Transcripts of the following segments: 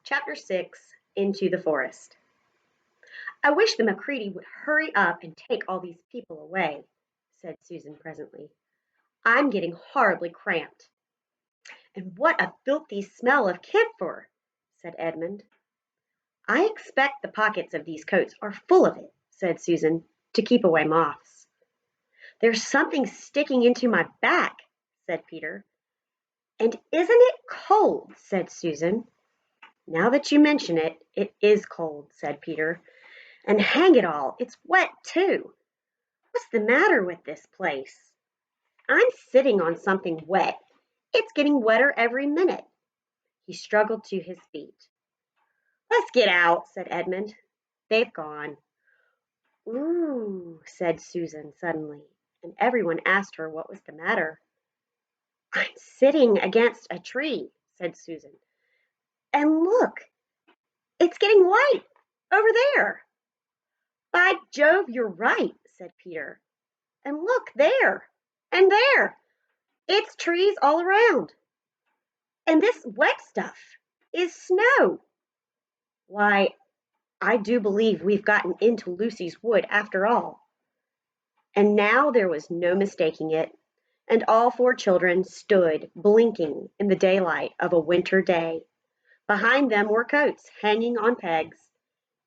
Chapter 6 Into the Forest. I wish the Macready would hurry up and take all these people away, said Susan presently. I'm getting horribly cramped. And what a filthy smell of camphor, said Edmund. I expect the pockets of these coats are full of it, said Susan, to keep away moths. There's something sticking into my back, said Peter. And isn't it cold, said Susan. Now that you mention it, it is cold, said Peter. And hang it all, it's wet too. What's the matter with this place? I'm sitting on something wet. It's getting wetter every minute. He struggled to his feet. Let's get out, said Edmund. They've gone. Ooh, said Susan suddenly, and everyone asked her what was the matter. I'm sitting against a tree, said Susan. And look, it's getting light over there. By Jove, you're right, said Peter. And look, there, and there. It's trees all around. And this wet stuff is snow. Why, I do believe we've gotten into Lucy's wood after all. And now there was no mistaking it, and all four children stood blinking in the daylight of a winter day. Behind them were coats hanging on pegs.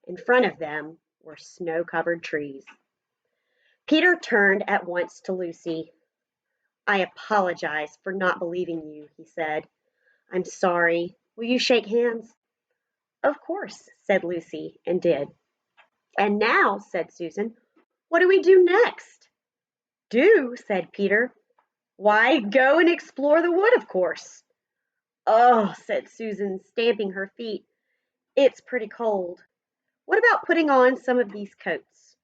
In front of them were snow-covered trees. Peter turned at once to Lucy. I apologize for not believing you, he said. I'm sorry. Will you shake hands? Of course, said Lucy, and did. And now, said Susan, what do we do next? Do, said Peter. Why, go and explore the wood, of course. Oh, said Susan, stamping her feet. It's pretty cold. What about putting on some of these coats?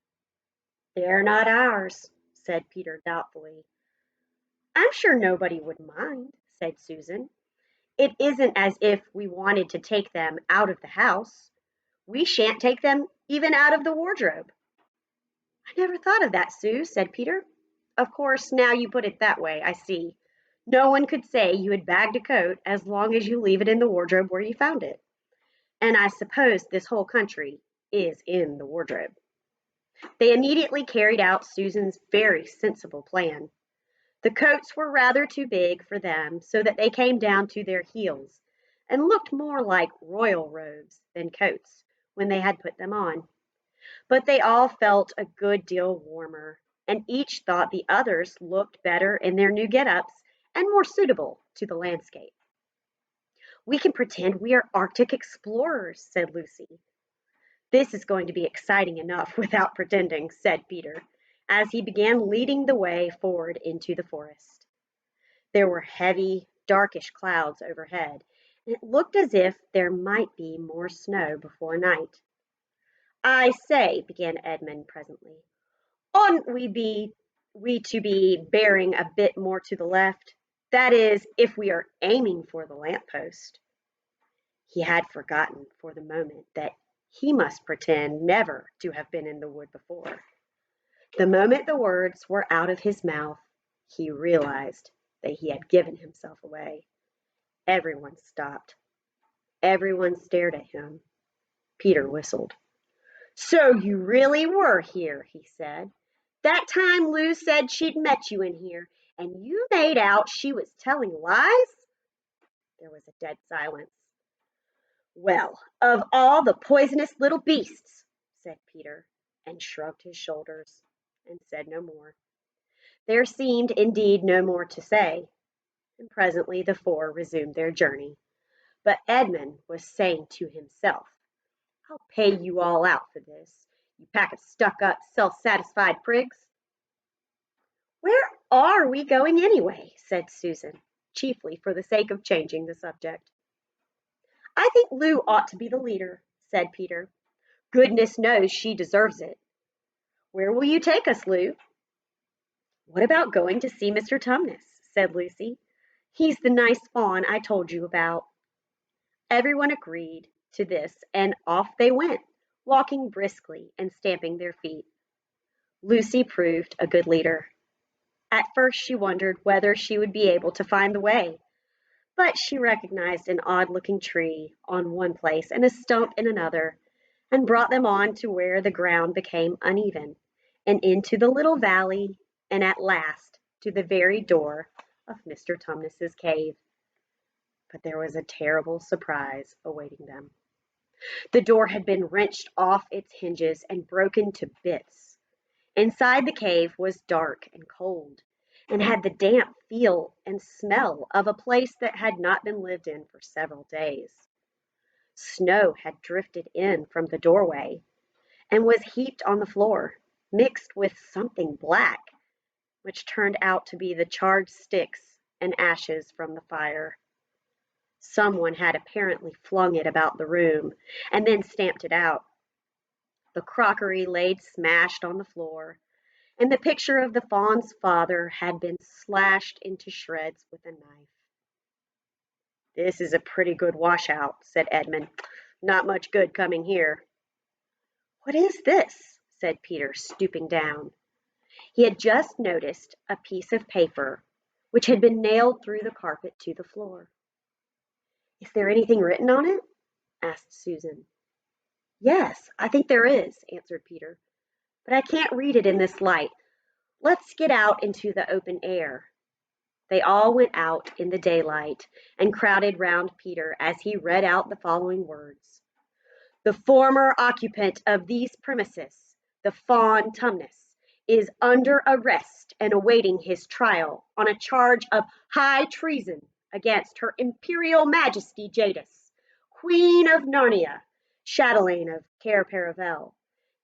They're not ours, said Peter doubtfully. I'm sure nobody would mind, said Susan. It isn't as if we wanted to take them out of the house. We shan't take them even out of the wardrobe. I never thought of that, Sue, said Peter. Of course, now you put it that way, I see. No one could say you had bagged a coat as long as you leave it in the wardrobe where you found it. And I suppose this whole country is in the wardrobe. They immediately carried out Susan's very sensible plan. The coats were rather too big for them, so that they came down to their heels, and looked more like royal robes than coats when they had put them on. But they all felt a good deal warmer, and each thought the others looked better in their new get-ups and more suitable to the landscape. We can pretend we are Arctic explorers, said Lucy. This is going to be exciting enough without pretending, said Peter, as he began leading the way forward into the forest. There were heavy, darkish clouds overhead, and it looked as if there might be more snow before night. I say, began Edmund presently, oughtn't we to be bearing a bit more to the left? That is, if we are aiming for the lamp-post. He had forgotten for the moment that he must pretend never to have been in the wood before. The moment the words were out of his mouth, he realized that he had given himself away. Everyone stopped. Everyone stared at him. Peter whistled. So you really were here, he said. That time Lou said she'd met you in here, and you made out she was telling lies? There was a dead silence. Well, of all the poisonous little beasts, said Peter, and shrugged his shoulders, and said no more. There seemed indeed no more to say, and presently the four resumed their journey. But Edmund was saying to himself, I'll pay you all out for this, you pack of stuck-up, self-satisfied prigs. Where are we going anyway? Said Susan, chiefly for the sake of changing the subject. I think Lou ought to be the leader, said Peter. Goodness knows she deserves it. Where will you take us, Lou? What about going to see Mr. Tumnus? Said Lucy. He's the nice fawn I told you about. Everyone agreed to this, and off they went, walking briskly and stamping their feet. Lucy proved a good leader. At first she wondered whether she would be able to find the way, But she recognized an odd-looking tree on one place and a stump in another, and brought them on to where the ground became uneven, and into the little valley, and at last to the very door of Mr. Tumnus's cave. But there was a terrible surprise awaiting them. The door had been wrenched off its hinges and broken to bits. Inside the cave was dark and cold, and had the damp feel and smell of a place that had not been lived in for several days. Snow had drifted in from the doorway and was heaped on the floor, mixed with something black, which turned out to be the charred sticks and ashes from the fire. Someone had apparently flung it about the room and then stamped it out. The crockery laid smashed on the floor, and the picture of the fawn's father had been slashed into shreds with a knife. "This is a pretty good washout," said Edmund. "Not much good coming here." "What is this?" said Peter, stooping down. He had just noticed a piece of paper which had been nailed through the carpet to the floor. "Is there anything written on it?" asked Susan. "Yes, I think there is," answered Peter, "but I can't read it in this light. Let's get out into the open air." They all went out in the daylight and crowded round Peter as he read out the following words: "The former occupant of these premises, the Fawn Tumnus, is under arrest and awaiting his trial on a charge of high treason against Her Imperial Majesty Jadis, Queen of Narnia, Chatelaine of Cair Paravel,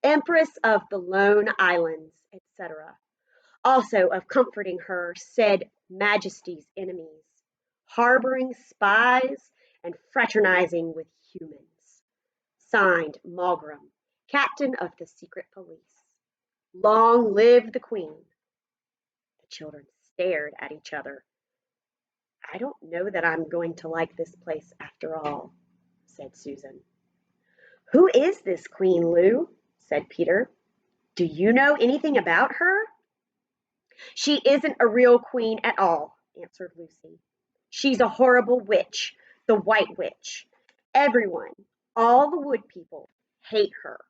Empress of the Lone Islands, etc., also of comforting her said Majesty's enemies, harboring spies, and fraternizing with humans. Signed, Malgrim, Captain of the Secret Police. Long live the Queen." The children stared at each other. "I don't know that I'm going to like this place after all," said Susan. "Who is this Queen, Lou?" said Peter. "Do you know anything about her?" "She isn't a real queen at all," answered Lucy. "She's a horrible witch, the White Witch. Everyone, all the wood people, hate her.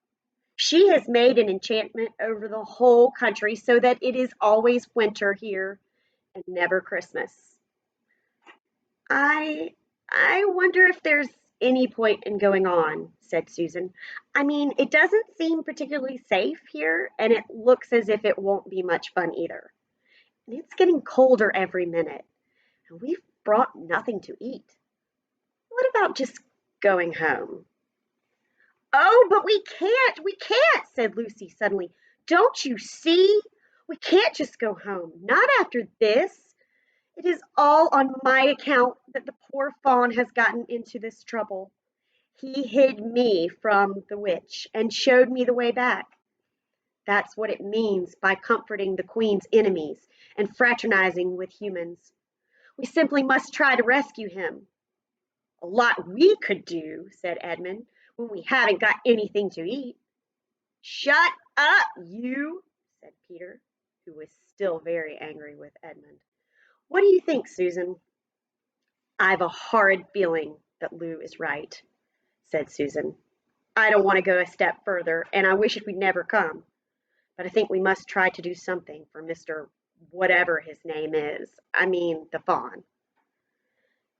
She has made an enchantment over the whole country so that it is always winter here and never Christmas." I wonder if there's any point in going on," said Susan. "I mean, it doesn't seem particularly safe here, and it looks as if it won't be much fun either. And it's getting colder every minute, and we've brought nothing to eat. What about just going home?" "Oh, but we can't," said Lucy suddenly. "Don't you see? We can't just go home, not after this. It is all on my account that the poor fawn has gotten into this trouble. He hid me from the witch and showed me the way back. That's what it means by comforting the Queen's enemies and fraternizing with humans. We simply must try to rescue him." "A lot we could do," said Edmund, "when we haven't got anything to eat." "Shut up, you," said Peter, who was still very angry with Edmund. "What do you think, Susan?" "I've a horrid feeling that Lou is right," said Susan. "I don't want to go a step further, and I wish it would never come. But I think we must try to do something for Mr. Whatever his name is. I mean, the fawn."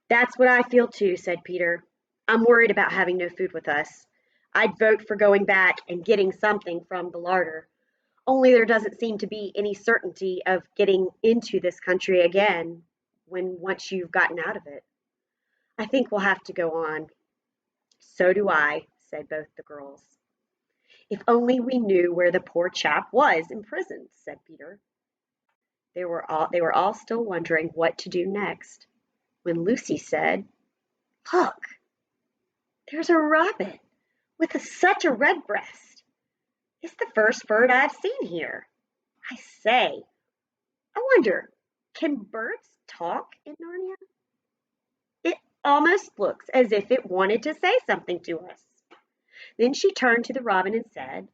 "That's what I feel too," said Peter. "I'm worried about having no food with us. I'd vote for going back and getting something from the larder. Only there doesn't seem to be any certainty of getting into this country again when once you've gotten out of it. I think we'll have to go on." "So do I," said both the girls. "If only we knew where the poor chap was imprisoned," said Peter. They were all still wondering what to do next, when Lucy said, "Look, there's a robin with such a redbreast. It's the first bird I've seen here. I say, I wonder, can birds talk in Narnia? It almost looks as if it wanted to say something to us." Then she turned to the robin and said,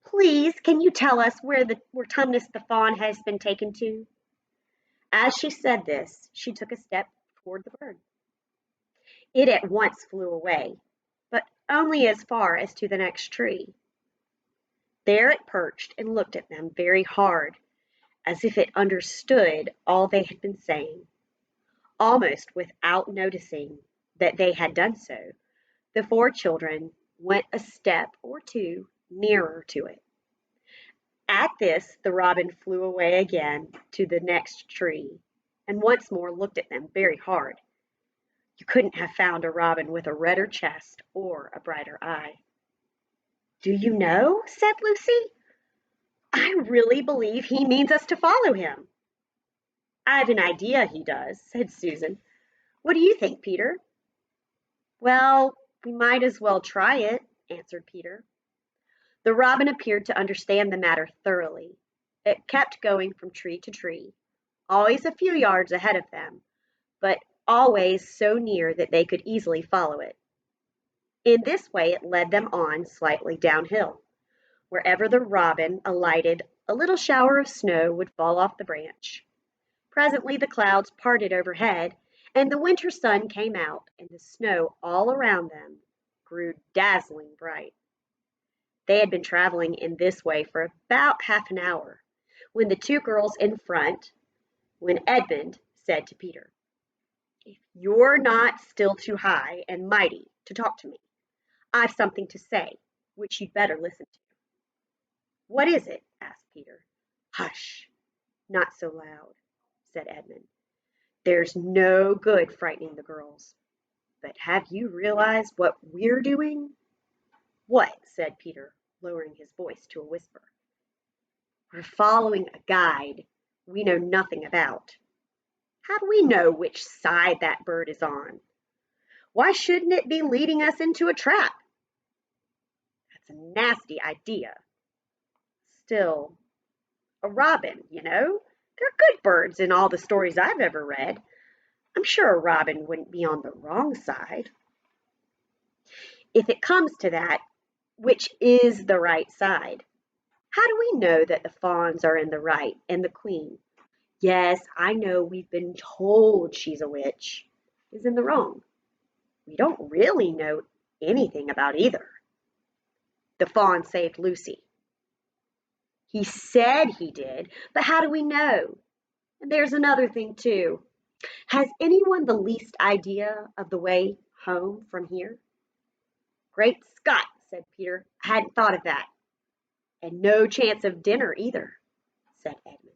"Please, can you tell us where Tumnus the fawn has been taken to?" As she said this, she took a step toward the bird. It at once flew away, but only as far as to the next tree. There it perched and looked at them very hard, as if it understood all they had been saying. Almost without noticing that they had done so, the four children went a step or two nearer to it. At this the robin flew away again to the next tree, and once more looked at them very hard. You couldn't have found a robin with a redder chest or a brighter eye. "Do you know," said Lucy, "I really believe he means us to follow him." "I've an idea he does," said Susan. "What do you think, Peter?" "Well, we might as well try it," answered Peter. The robin appeared to understand the matter thoroughly. It kept going from tree to tree, always a few yards ahead of them, but always so near that they could easily follow it. In this way it led them on slightly downhill. Wherever the robin alighted, a little shower of snow would fall off the branch. Presently the clouds parted overhead, and the winter sun came out, and the snow all around them grew dazzling bright. They had been traveling in this way for about half an hour, when the two girls in front, when Edmund said to Peter, "If you're not still too high and mighty to talk to me, I've something to say, which you'd better listen to." "What is it?" asked Peter. "Hush! Not so loud," said Edmund. "There's no good frightening the girls. But have you realized what we're doing?" "What?" said Peter, lowering his voice to a whisper. "We're following a guide we know nothing about. How do we know which side that bird is on? Why shouldn't it be leading us into a trap?" "That's a nasty idea. Still, a robin, you know. They're good birds in all the stories I've ever read. I'm sure a robin wouldn't be on the wrong side." "If it comes to that, which is the right side? How do we know that the fawns are in the right and the queen, yes, I know we've been told she's a witch, is in the wrong? We don't really know anything about either." "The fawn saved Lucy." "He said he did, but how do we know? And there's another thing too. Has anyone the least idea of the way home from here?" "Great Scott!" said Peter. "I hadn't thought of that." "And no chance of dinner either," said Edmund.